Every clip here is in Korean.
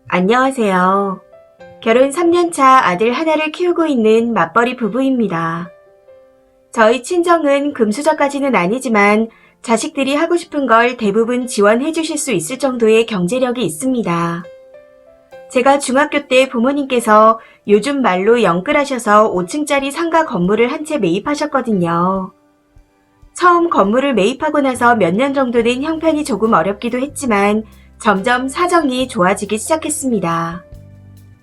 안녕하세요. 결혼 3년차 아들 하나를 키우고 있는 맞벌이 부부입니다. 저희 친정은 금수저까지는 아니지만 자식들이 하고 싶은 걸 대부분 지원해 주실 수 있을 정도의 경제력이 있습니다. 제가 중학교 때 부모님께서 요즘 말로 영끌하셔서 5층짜리 상가 건물을 한 채 매입하셨거든요. 처음 건물을 매입하고 나서 몇 년 정도는 형편이 조금 어렵기도 했지만 점점 사정이 좋아지기 시작했습니다.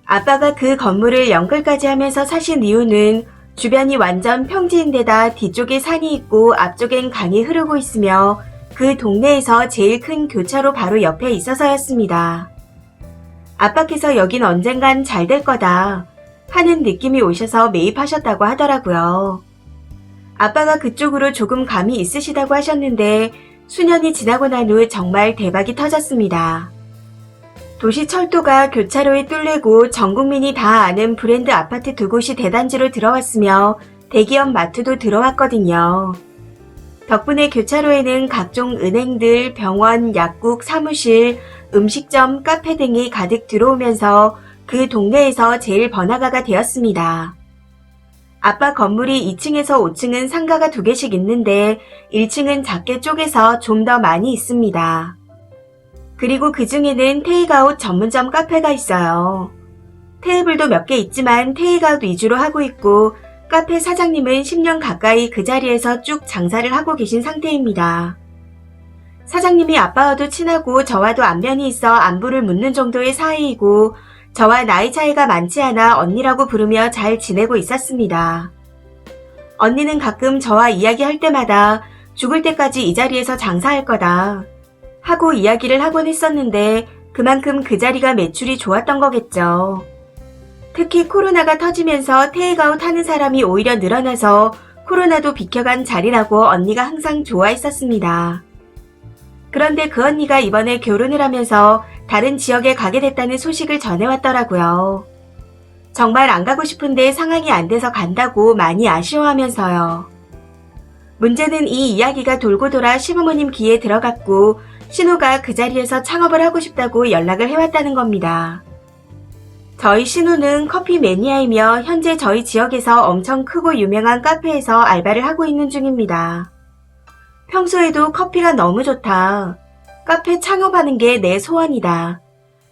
아빠가 그 건물을 연끌까지 하면서 사신 이유는 주변이 완전 평지인데다 뒤쪽에 산이 있고 앞쪽엔 강이 흐르고 있으며 그 동네에서 제일 큰 교차로 바로 옆에 있어서였습니다. 아빠께서 여긴 언젠간 잘 될 거다 하는 느낌이 오셔서 매입하셨다고 하더라고요. 아빠가 그쪽으로 조금 감이 있으시다고 하셨는데 수년이 지나고 난 후 정말 대박이 터졌습니다. 도시 철도가 교차로에 뚫리고 전 국민이 다 아는 브랜드 아파트 두 곳이 대단지로 들어왔으며 대기업 마트도 들어왔거든요. 덕분에 교차로에는 각종 은행들, 병원, 약국, 사무실, 음식점, 카페 등이 가득 들어오면서 그 동네에서 제일 번화가가 되었습니다. 아빠 건물이 2층에서 5층은 상가가 2개씩 있는데 1층은 작게 쪼개서 좀 더 많이 있습니다. 그리고 그 중에는 테이크아웃 전문점 카페가 있어요. 테이블도 몇 개 있지만 테이크아웃 위주로 하고 있고 카페 사장님은 10년 가까이 그 자리에서 쭉 장사를 하고 계신 상태입니다. 사장님이 아빠와도 친하고 저와도 안면이 있어 안부를 묻는 정도의 사이이고 저와 나이 차이가 많지 않아 언니라고 부르며 잘 지내고 있었습니다. 언니는 가끔 저와 이야기할 때마다 죽을 때까지 이 자리에서 장사할 거다 하고 이야기를 하곤 했었는데 그만큼 그 자리가 매출이 좋았던 거겠죠. 특히 코로나가 터지면서 테이크아웃 하는 사람이 오히려 늘어나서 코로나도 비켜간 자리라고 언니가 항상 좋아했었습니다. 그런데 그 언니가 이번에 결혼을 하면서 다른 지역에 가게 됐다는 소식을 전해왔더라고요. 정말 안 가고 싶은데 상황이 안 돼서 간다고 많이 아쉬워하면서요. 문제는 이 이야기가 돌고 돌아 시부모님 귀에 들어갔고 신우가 그 자리에서 창업을 하고 싶다고 연락을 해왔다는 겁니다. 저희 신우는 커피 매니아이며 현재 저희 지역에서 엄청 크고 유명한 카페에서 알바를 하고 있는 중입니다. 평소에도 커피가 너무 좋다. 카페 창업하는 게 내 소원이다.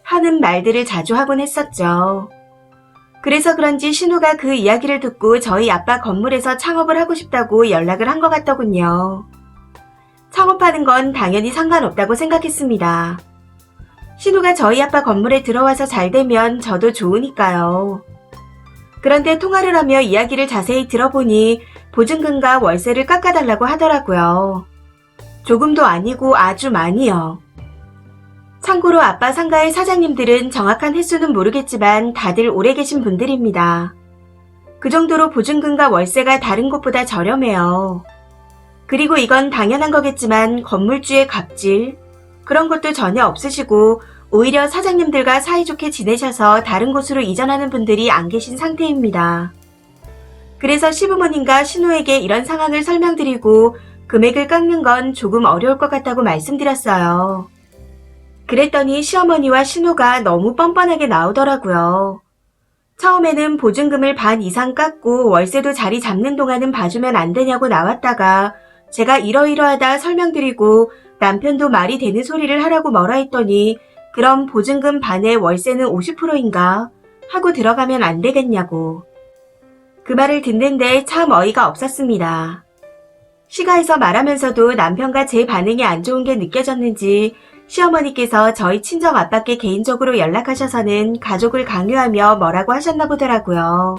하는 말들을 자주 하곤 했었죠. 그래서 그런지 신우가 그 이야기를 듣고 저희 아빠 건물에서 창업을 하고 싶다고 연락을 한 것 같더군요. 창업하는 건 당연히 상관없다고 생각했습니다. 신우가 저희 아빠 건물에 들어와서 잘 되면 저도 좋으니까요. 그런데 통화를 하며 이야기를 자세히 들어보니 보증금과 월세를 깎아달라고 하더라고요. 조금도 아니고 아주 많이요. 참고로 아빠 상가의 사장님들은 정확한 횟수는 모르겠지만 다들 오래 계신 분들입니다. 그 정도로 보증금과 월세가 다른 곳보다 저렴해요. 그리고 이건 당연한 거겠지만 건물주의 갑질, 그런 것도 전혀 없으시고 오히려 사장님들과 사이좋게 지내셔서 다른 곳으로 이전하는 분들이 안 계신 상태입니다. 그래서 시부모님과 신우에게 이런 상황을 설명드리고 금액을 깎는 건 조금 어려울 것 같다고 말씀드렸어요. 그랬더니 시어머니와 신우가 너무 뻔뻔하게 나오더라고요. 처음에는 보증금을 반 이상 깎고 월세도 자리 잡는 동안은 봐주면 안 되냐고 나왔다가 제가 이러이러하다 설명드리고 남편도 말이 되는 소리를 하라고 뭐라 했더니 그럼 보증금 반에 월세는 50%인가 하고 들어가면 안 되겠냐고. 그 말을 듣는데 참 어이가 없었습니다. 시가에서 말하면서도 남편과 제 반응이 안 좋은 게 느껴졌는지 시어머니께서 저희 친정 아빠께 개인적으로 연락하셔서는 가족을 강요하며 뭐라고 하셨나 보더라고요.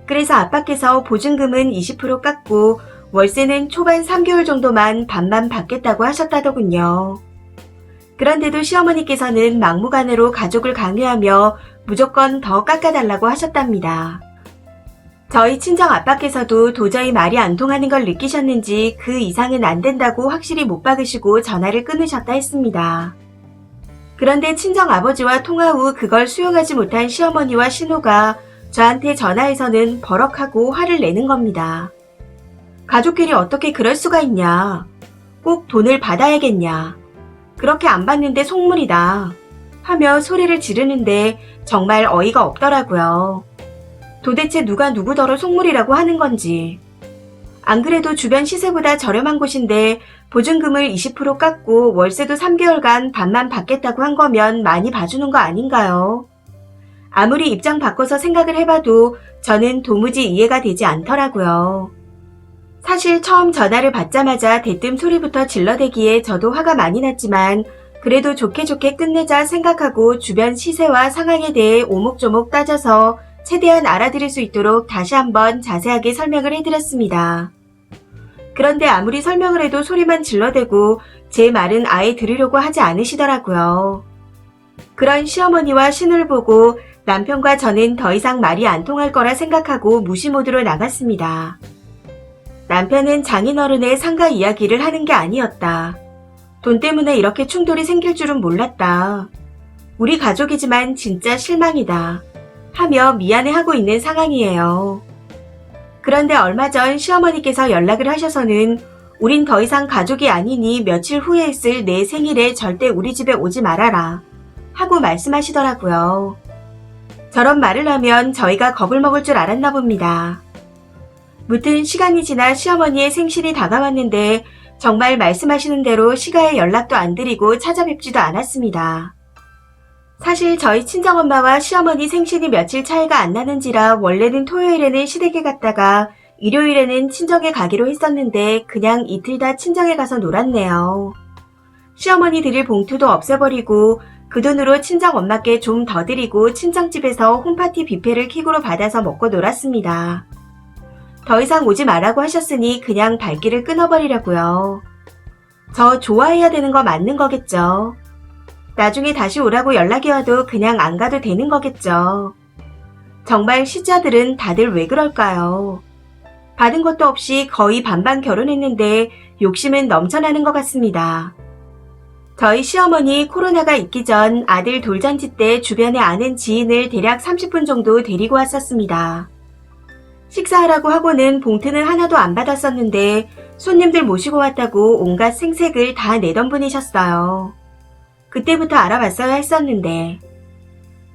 그래서 아빠께서 보증금은 20% 깎고 월세는 초반 3개월 정도만 반만 받겠다고 하셨다더군요. 그런데도 시어머니께서는 막무가내로 가족을 강요하며 무조건 더 깎아달라고 하셨답니다. 저희 친정 아빠께서도 도저히 말이 안 통하는 걸 느끼셨는지 그 이상은 안 된다고 확실히 못 박으시고 전화를 끊으셨다 했습니다. 그런데 친정 아버지와 통화 후 그걸 수용하지 못한 시어머니와 신우가 저한테 전화해서는 버럭하고 화를 내는 겁니다. 가족끼리 어떻게 그럴 수가 있냐. 꼭 돈을 받아야겠냐. 그렇게 안 받는데 속물이다. 하며 소리를 지르는데 정말 어이가 없더라고요. 도대체 누가 누구더러 속물이라고 하는 건지. 안 그래도 주변 시세보다 저렴한 곳인데 보증금을 20% 깎고 월세도 3개월간 반만 받겠다고 한 거면 많이 봐주는 거 아닌가요? 아무리 입장 바꿔서 생각을 해봐도 저는 도무지 이해가 되지 않더라고요. 사실 처음 전화를 받자마자 대뜸 소리부터 질러대기에 저도 화가 많이 났지만 그래도 좋게 좋게 끝내자 생각하고 주변 시세와 상황에 대해 오목조목 따져서 최대한 알아들을 수 있도록 다시 한번 자세하게 설명을 해드렸습니다. 그런데 아무리 설명을 해도 소리만 질러대고 제 말은 아예 들으려고 하지 않으시더라고요. 그런 시어머니와 신우를 보고 남편과 저는 더 이상 말이 안 통할 거라 생각하고 무시 모드로 나갔습니다. 남편은 장인어른의 상가 이야기를 하는 게 아니었다. 돈 때문에 이렇게 충돌이 생길 줄은 몰랐다. 우리 가족이지만 진짜 실망이다. 하며 미안해하고 있는 상황이에요. 그런데 얼마 전 시어머니께서 연락을 하셔서는 우린 더 이상 가족이 아니니 며칠 후에 있을 내 생일에 절대 우리 집에 오지 말아라 하고 말씀하시더라고요. 저런 말을 하면 저희가 겁을 먹을 줄 알았나 봅니다. 무튼 시간이 지나 시어머니의 생신이 다가왔는데 정말 말씀하시는 대로 시가에 연락도 안 드리고 찾아뵙지도 않았습니다. 사실 저희 친정엄마와 시어머니 생신이 며칠 차이가 안 나는지라 원래는 토요일에는 시댁에 갔다가 일요일에는 친정에 가기로 했었는데 그냥 이틀 다 친정에 가서 놀았네요. 시어머니 드릴 봉투도 없애버리고 그 돈으로 친정엄마께 좀 더 드리고 친정집에서 홈파티 뷔페를 킥으로 받아서 먹고 놀았습니다. 더 이상 오지 말라고 하셨으니 그냥 발길을 끊어버리려고요. 저 좋아해야 되는 거 맞는 거겠죠. 나중에 다시 오라고 연락이 와도 그냥 안 가도 되는 거겠죠. 정말 시자들은 다들 왜 그럴까요? 받은 것도 없이 거의 반반 결혼했는데 욕심은 넘쳐나는 것 같습니다. 저희 시어머니 코로나가 있기 전 아들 돌잔치 때 주변에 아는 지인을 대략 30분 정도 데리고 왔었습니다. 식사하라고 하고는 봉투는 하나도 안 받았었는데 손님들 모시고 왔다고 온갖 생색을 다 내던 분이셨어요. 그때부터 알아봤어야 했었는데.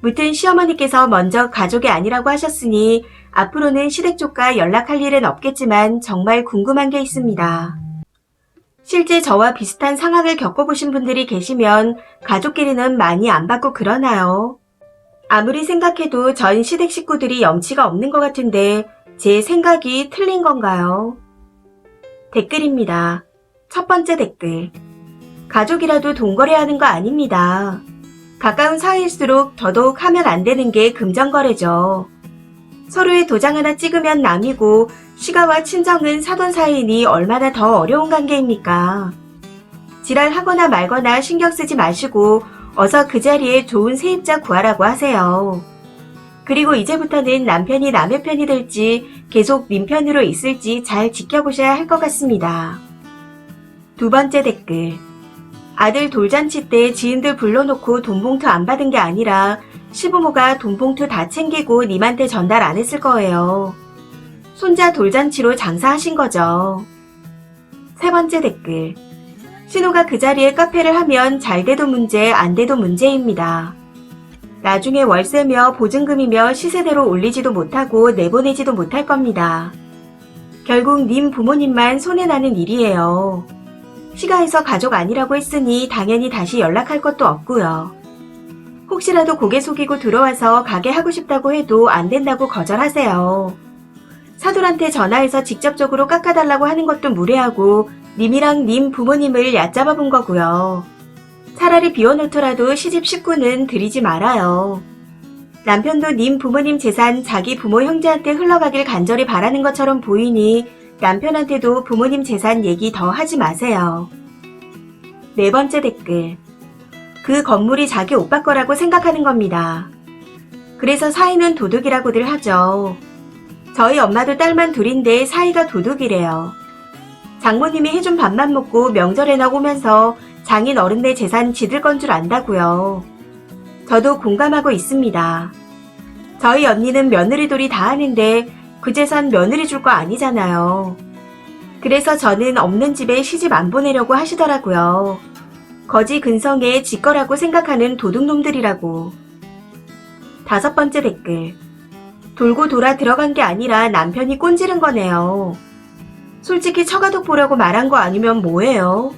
무튼 시어머니께서 먼저 가족이 아니라고 하셨으니 앞으로는 시댁 쪽과 연락할 일은 없겠지만 정말 궁금한 게 있습니다. 실제 저와 비슷한 상황을 겪어보신 분들이 계시면 가족끼리는 많이 안 받고 그러나요? 아무리 생각해도 전 시댁 식구들이 염치가 없는 것 같은데 제 생각이 틀린 건가요? 댓글입니다. 첫 번째 댓글. 가족이라도 돈거래하는 거 아닙니다. 가까운 사이일수록 더더욱 하면 안 되는 게 금전거래죠. 서로의 도장 하나 찍으면 남이고 시가와 친정은 사돈 사이이니 얼마나 더 어려운 관계입니까? 지랄하거나 말거나 신경 쓰지 마시고 어서 그 자리에 좋은 세입자 구하라고 하세요. 그리고 이제부터는 남편이 남의 편이 될지 계속 민편으로 있을지 잘 지켜보셔야 할 것 같습니다. 두 번째 댓글. 아들 돌잔치 때 지인들 불러놓고 돈봉투 안 받은 게 아니라 시부모가 돈봉투 다 챙기고 님한테 전달 안 했을 거예요. 손자 돌잔치로 장사하신 거죠. 세 번째 댓글. 신우가 그 자리에 카페를 하면 잘 돼도 문제, 안 돼도 문제입니다. 나중에 월세며 보증금이며 시세대로 올리지도 못하고 내보내지도 못할 겁니다. 결국 님 부모님만 손해나는 일이에요. 시가에서 가족 아니라고 했으니 당연히 다시 연락할 것도 없고요. 혹시라도 고개 숙이고 들어와서 가게 하고 싶다고 해도 안 된다고 거절하세요. 사돈한테 전화해서 직접적으로 깎아달라고 하는 것도 무례하고 님이랑 님 부모님을 얕잡아 본 거고요. 차라리 비워놓더라도 시집 식구는 드리지 말아요. 남편도 님 부모님 재산 자기 부모 형제한테 흘러가길 간절히 바라는 것처럼 보이니 남편한테도 부모님 재산 얘기 더 하지 마세요. 네 번째 댓글. 그 건물이 자기 오빠 거라고 생각하는 겁니다. 그래서 사이는 도둑이라고들 하죠. 저희 엄마도 딸만 둘인데 사이가 도둑이래요. 장모님이 해준 밥만 먹고 명절에나 오면서 장인 어른네 재산 지들 건 줄 안다고요. 저도 공감하고 있습니다. 저희 언니는 며느리돌이 다 하는데 그 재산 며느리 줄 거 아니잖아요. 그래서 저는 없는 집에 시집 안 보내려고 하시더라고요. 거지 근성에 지 거라고 생각하는 도둑놈들이라고. 5번째 댓글. 돌고 돌아 들어간 게 아니라 남편이 꼰지른 거네요. 솔직히 처가독 보라고 말한 거 아니면 뭐예요?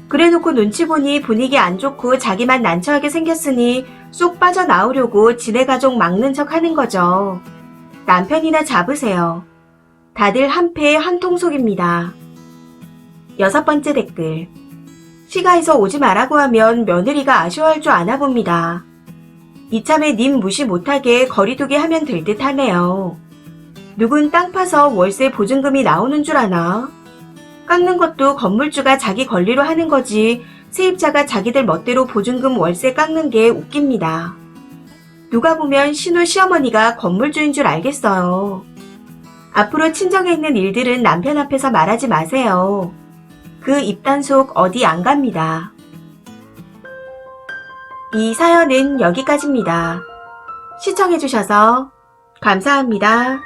그래놓고 눈치 보니 분위기 안 좋고 자기만 난처하게 생겼으니 쏙 빠져나오려고 지네 가족 막는 척 하는 거죠. 남편이나 잡으세요. 다들 한패의 한통속입니다. 6번째 댓글. 시가에서 오지 말라고 하면 며느리가 아쉬워할 줄 아나 봅니다. 이참에 님 무시 못하게 거리두기 하면 될 듯 하네요. 누군 땅 파서 월세 보증금이 나오는 줄 아나? 깎는 것도 건물주가 자기 권리로 하는 거지 세입자가 자기들 멋대로 보증금 월세 깎는 게 웃깁니다. 누가 보면 신우 시어머니가 건물주인 줄 알겠어요. 앞으로 친정에 있는 일들은 남편 앞에서 말하지 마세요. 그 입단속 어디 안 갑니다. 이 사연은 여기까지입니다. 시청해주셔서 감사합니다.